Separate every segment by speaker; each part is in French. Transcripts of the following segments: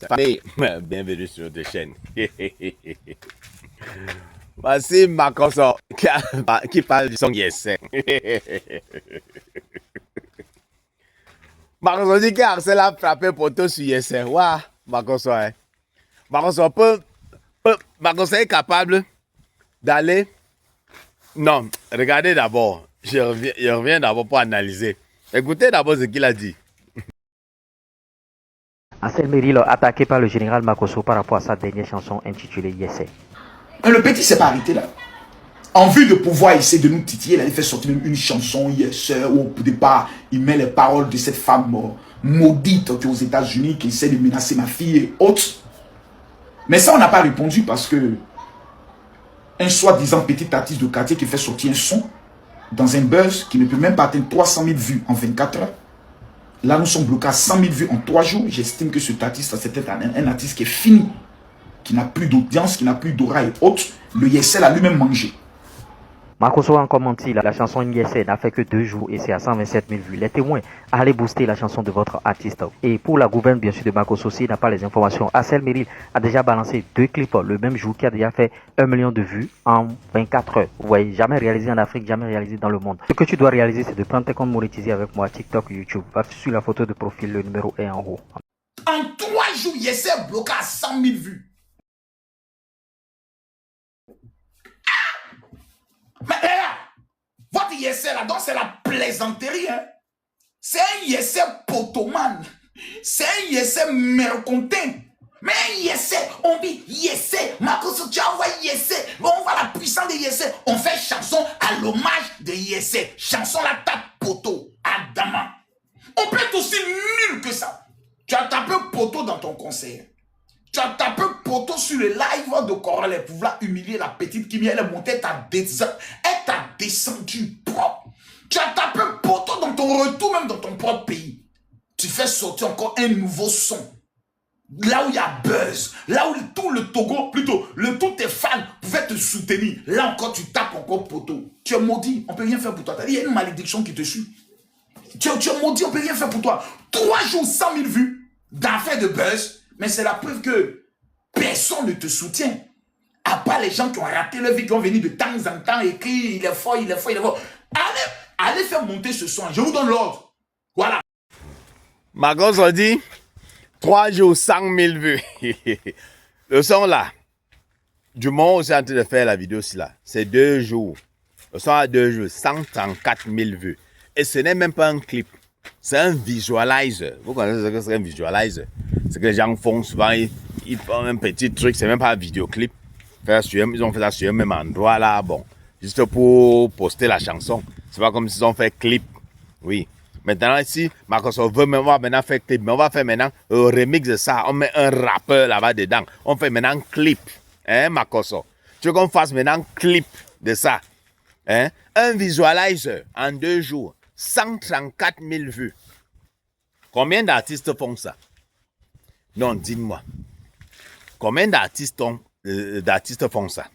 Speaker 1: Allez, bienvenue sur notre chaîne. Voici Makoso qui parle de son yes. Makoso dit qu'Arcel a frappé poteau sur yes. Waouh, Makoso. Makoso est capable d'aller. Non, regardez d'abord. Je reviens d'abord pour analyser. Écoutez d'abord ce qu'il a dit.
Speaker 2: Ansel Meril attaqué par le général Makoso par rapport à sa dernière chanson intitulée Yessé.
Speaker 3: Le petit s'est pas arrêté là. En vue de pouvoir essayer de nous titiller, il fait sortir une chanson Yessé où au départ il met les paroles de cette femme maudite qui est aux États-Unis, qui essaie de menacer ma fille et autres. Mais ça on n'a pas répondu parce que un soi-disant petit artiste de quartier qui fait sortir un son dans un buzz qui ne peut même pas atteindre 300 000 vues en 24 heures. Là, nous sommes bloqués à 100 000 vues en 3 jours. J'estime que cet artiste, c'est un artiste qui est fini, qui n'a plus d'audience, qui n'a plus d'aura et autres. Le Yessé a lui-même mangé.
Speaker 2: Makoso a encore menti, la chanson Yessé n'a fait que 2 jours et c'est à 127 000 vues. Les témoins, allez booster la chanson de votre artiste. Et pour la gouverne, bien sûr, de Makoso, s'il n'a pas les informations, Ansel Meril a déjà balancé 2 clips le même jour qui a déjà fait 1 million de vues en 24 heures. Vous voyez, jamais réalisé en Afrique, jamais réalisé dans le monde. Ce que tu dois réaliser, c'est de prendre tes comptes monétisés avec moi, TikTok, YouTube. Va sur la photo de profil, le numéro est en haut.
Speaker 3: En 3 jours, Yessé est bloqué à 100 000 vues. Mais votre Yessé là, donc c'est la plaisanterie. Hein? C'est un Yessé potomane. C'est un Yessé mercontin. Mais un Yessé, on dit Yessé. Makoso, tu envoies Yessé. On voit la puissance de Yessé. On fait chanson à l'hommage de Yessé. Chanson la tape poteau. Adama. On peut être aussi nul que ça. Tu as tapé poteau dans ton conseil. Tu as tapé poteau sur le live de Corel pour vouloir humilier la petite Kimi. Elle est montée, elle t'a descendu propre. Tu as tapé poteau dans ton retour, même dans ton propre pays. Tu fais sortir encore un nouveau son. Là où il y a buzz, là où tout le Togo, plutôt, tous tes fans pouvaient te soutenir. Là encore, tu tapes encore poteau. Tu es maudit, on ne peut rien faire pour toi. Il y a une malédiction qui te suit. Tu es maudit, on ne peut rien faire pour toi. 3 jours, 100 000 vues d'affaires de buzz. Mais c'est la preuve que personne ne te soutient. À part les gens qui ont raté leur vie, qui ont venu de temps en temps écrire, il est fort, il est fort, il est fort. Allez faire monter ce son. Je vous donne l'ordre. Voilà.
Speaker 1: Makoso dit 3 jours, 100 000 vues. Le son là, du moment où c'est en train de faire la vidéo, c'est 2 jours. Le son a 2 jours, 134 000 vues. Et ce n'est même pas un clip. C'est un visualizer. Vous connaissez ce que c'est un visualizer? C'est que les gens font souvent, ils font un petit truc, c'est même pas un vidéoclip. Ils ont fait ça sur un même endroit là, bon. Juste pour poster la chanson. C'est pas comme s'ils ont fait clip. Oui. Maintenant ici, Makoso veut maintenant faire clip. Mais on va faire maintenant un remix de ça. On met un rappeur là-bas dedans. On fait maintenant un clip. Hein, Makoso? Tu veux qu'on fasse maintenant un clip de ça? Hein? Un visualizer en 2 jours. 134 000 vues. Combien d'artistes font ça? Non, dites-moi. Combien d'artistes font ça?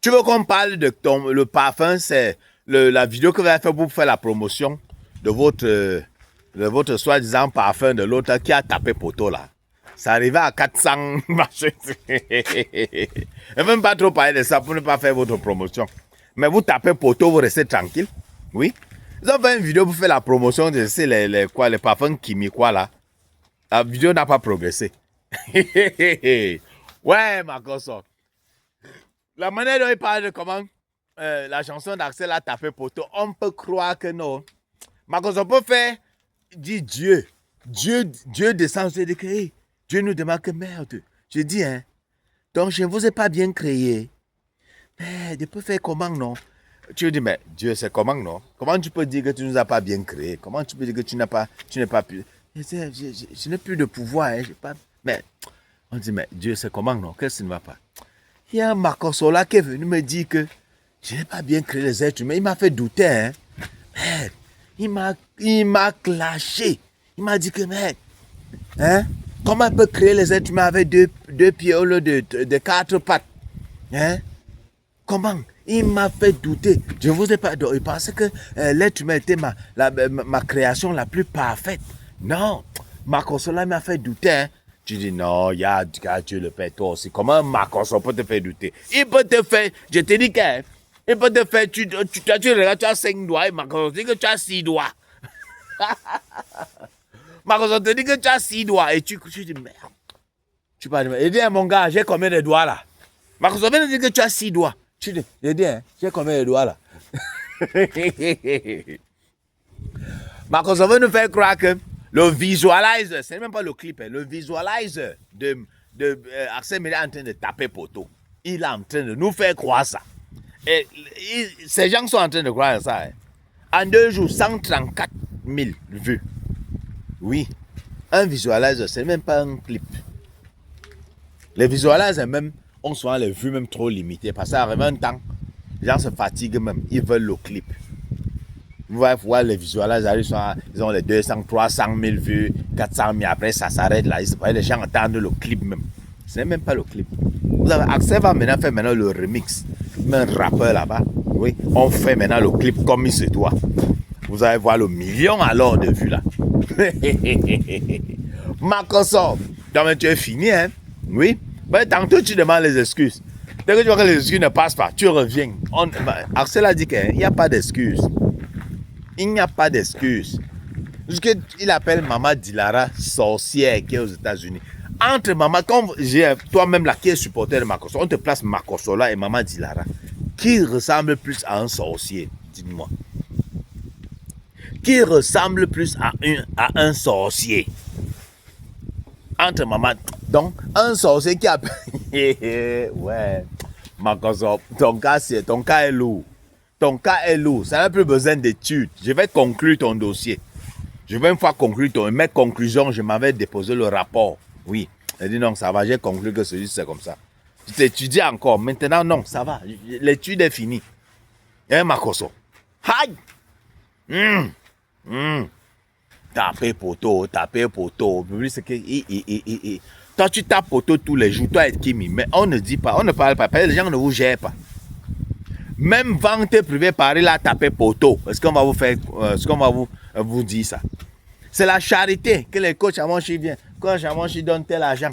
Speaker 1: Tu veux qu'on parle de le parfum, c'est la vidéo que vous avez fait pour faire la promotion de votre soi-disant parfum de l'autre qui a tapé poteau là. Ça arrivait à 400 marchés. Et même pas trop parler de ça pour ne pas faire votre promotion. Mais vous tapez poteau, vous restez tranquille. Oui. Ils ont fait une vidéo pour faire la promotion de les parfums Kimi quoi là. La vidéo n'a pas progressé. Ouais, Makoso. La manière dont il parle de comment la chanson d'Axel a tapé poteau, on peut croire que non. Makoso peut faire, dit Dieu. Dieu descend, je dis que hey, Dieu nous demande que merde. Je dis, hein, donc je ne vous ai pas bien créé. Mais je peux faire comment, non? Tu dis, mais Dieu, c'est comment, non? Comment tu peux dire que tu ne nous as pas bien créé? Comment tu peux dire que tu n'es pas pu... Je n'ai plus de pouvoir, hein, mais on dit, mais Dieu, c'est comment, non? Qu'est-ce qui ne va pas? Il y a un Makoso là qui est venu me dire que je n'ai pas bien créé les êtres humains. Il m'a fait douter, hein? Merde, il m'a clashé. Il m'a dit que, merde, hein? Comment il peut créer les êtres humains avec deux pieds au lieu de 4 pattes? Hein? Comment? Il m'a fait douter. Je vous ai pas... Il pensait que l'être humain était ma création la plus parfaite. Non. Makoso là m'a fait douter. Hein? Tu dis non, il y a Dieu le Père, toi aussi. Comment Makoso peut te faire douter? Il peut te faire, je te dis qu'il peut te faire, tu regardes, tu as 5 doigts et Makoso dit que tu as 6 doigts. Makoso te dit que tu as 6 doigts et tu dis merde. Tu parles, il dit mon gars, j'ai combien de doigts là? Makoso vient de dire que tu as 6 doigts. Tu dis, il dit, j'ai combien de doigts là? Makoso veut nous faire croire que le visualizer, c'est même pas le clip, le visualizer de Arsène Méril est en train de taper poteau. Il est en train de nous faire croire ça. Et ces gens sont en train de croire ça. Hein. En 2 jours, 134 000 vues. Oui, un visualizer, c'est même pas un clip. Les visualizers même ont souvent les vues même trop limitées. Parce qu'à un temps, les gens se fatiguent même. Ils veulent le clip. Vous voyez, voir les visualisers, ils ont les 200, 300 000 vues, 400 000. Après, ça s'arrête là. Les gens attendent le clip même. Ce n'est même pas le clip. Vous avez Axel va maintenant faire le remix. Même un rappeur là-bas. Oui, on fait maintenant le clip comme il se doit. Vous allez voir le million alors de vues là. Makoso, donc tu es fini, hein? Oui. Mais tantôt tu demandes les excuses. Dès que tu vois que les excuses ne passent pas, tu reviens. Axel a dit qu'il n'y a pas d'excuses. Il n'y a pas d'excuses. Il appelle Maman Dilara sorcière qui est aux États-Unis. Entre Maman, comme toi-même là qui est supporter de Makoso, on te place Makoso là et Maman Dilara. Qui ressemble plus à un sorcier? Dis-moi. Qui ressemble plus à un sorcier? Entre Maman. Donc, un sorcier qui a. Ouais. Makoso, ton cas est lourd. Ton cas est lourd. Ça n'a plus besoin d'études. Je vais conclure ton dossier. Je vais une fois conclure ton. Mes conclusions, je m'avais déposé le rapport. Oui. Elle dit non, ça va. J'ai conclu que celui c'est comme ça. Tu t'étudies encore. Maintenant, non, ça va. L'étude est finie. Hein, Makoso? Aïe! Taper poteau. Toi, tu tapes poteau tous les jours. Toi, et Kimi. Mais on ne dit pas, on ne parle pas. Les gens ne vous gèrent pas. Même vente privée, Paris, là, taper poteau. Est-ce qu'on va vous faire, est-ce qu'on va vous dire ça? C'est la charité que les coachs à Monchi viennent. Coach à Monchi donne tel argent.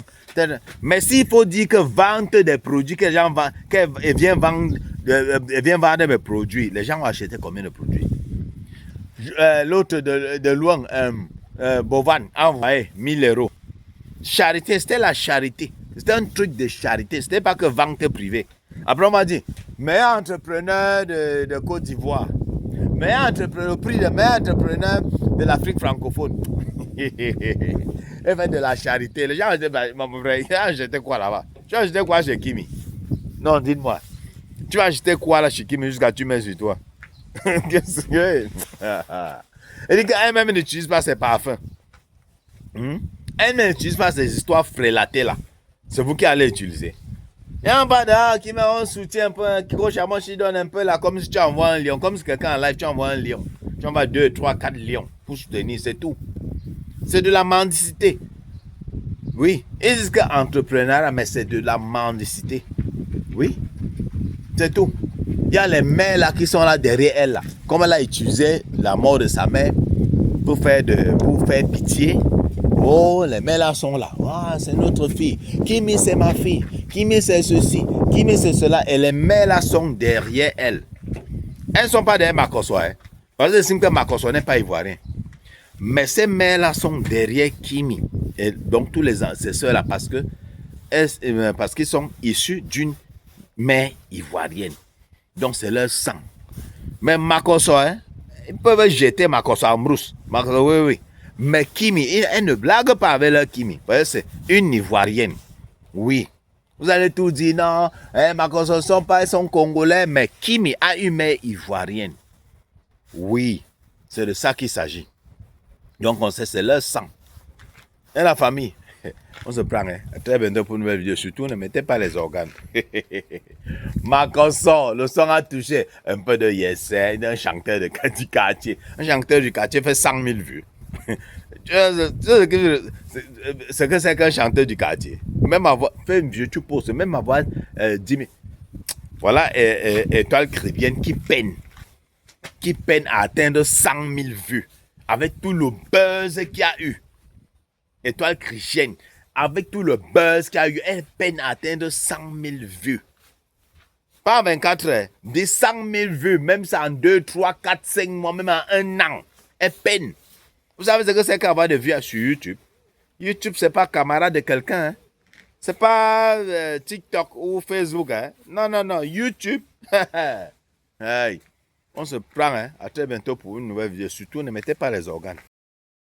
Speaker 1: Mais s'il faut dire que vente des produits, que les gens vendent, qu'elle vient vendre mes produits, les gens vont acheter combien de produits? L'autre de loin, Bovan, a envoyé 1000 euros. Charité, c'était la charité. C'était un truc de charité. C'était pas que vente privée. Après, on m'a dit, meilleur entrepreneur de Côte d'Ivoire. Le prix de meilleur entrepreneur de l'Afrique francophone. Elle fait de la charité. Les gens disaient, mon frère, tu as acheté quoi là-bas? Tu as acheté quoi chez Kimi? Non, dites-moi. Tu vas acheter quoi là chez Kimi jusqu'à tu mets sur toi? Qu'est-ce que... Elle dit qu'elle-même n'utilise pas ses parfums. Elle n'utilise pas ces histoires frélatées là. C'est vous qui allez utiliser. Il y a un bas qui met un soutien un peu, qui donne un peu là, comme si tu envoies un lion, comme si quelqu'un en live, tu envoies un lion. Tu envoies 2, 3, 4 lions pour soutenir, c'est tout. C'est de la mendicité. Oui, ils disent qu'entrepreneuriat, mais c'est de la mendicité. Oui, c'est tout. Il y a les mères là qui sont là derrière elle là. Comme elle a utilisé la mort de sa mère pour faire pitié. Oh, les mères là sont là. Ah, c'est notre fille. Kimi, c'est ma fille. Kimi, c'est ceci. Kimi, c'est cela. Et les mères là sont derrière elle. Elles ne sont pas derrière Makoso. Hein. Parce que Makoso n'est pas ivoirien. Mais ces mères là sont derrière Kimi. Et donc, tous les ancêtres là, parce qu'ils sont issus d'une mère ivoirienne. Donc, c'est leur sang. Mais Makoso, hein, ils peuvent jeter Makoso en brousse. Makoso, oui. Mais Kimi, elle ne blague pas avec leur Kimi. C'est une Ivoirienne. Oui. Vous allez tout dire, non, Makoso ils sont congolais, mais Kimi a une mère ivoirienne. Oui. C'est de ça qu'il s'agit. Donc on sait, c'est leur sang. Et la famille, on se prend. Hein. À très bientôt pour une nouvelle vidéo. Surtout, ne mettez pas les organes. Makoso, le son a touché un peu de Yessé, d'un chanteur du quartier. Un chanteur du quartier fait 100 000 vues. C'est que c'est qu'un chanteur du quartier. Même avoir fait une YouTube post, même avoir 10 000. Voilà, Étoile Chrétienne qui peine à atteindre 100 000 vues avec tout le buzz qu'il y a eu. Étoile Chrétienne avec tout le buzz qu'il y a eu, elle peine à atteindre 100 000 vues. Pas en 24 heures, des 100 000 vues, même ça en 2, 3, 4, 5 mois, même en un an. Elle peine. Vous savez ce que c'est qu'avoir des vues sur YouTube? YouTube, c'est pas camarade de quelqu'un. Hein? C'est pas TikTok ou Facebook. Hein? Non, non, non. YouTube. Hey. On se prend. Hein? À très bientôt pour une nouvelle vidéo. Surtout, ne mettez pas les organes.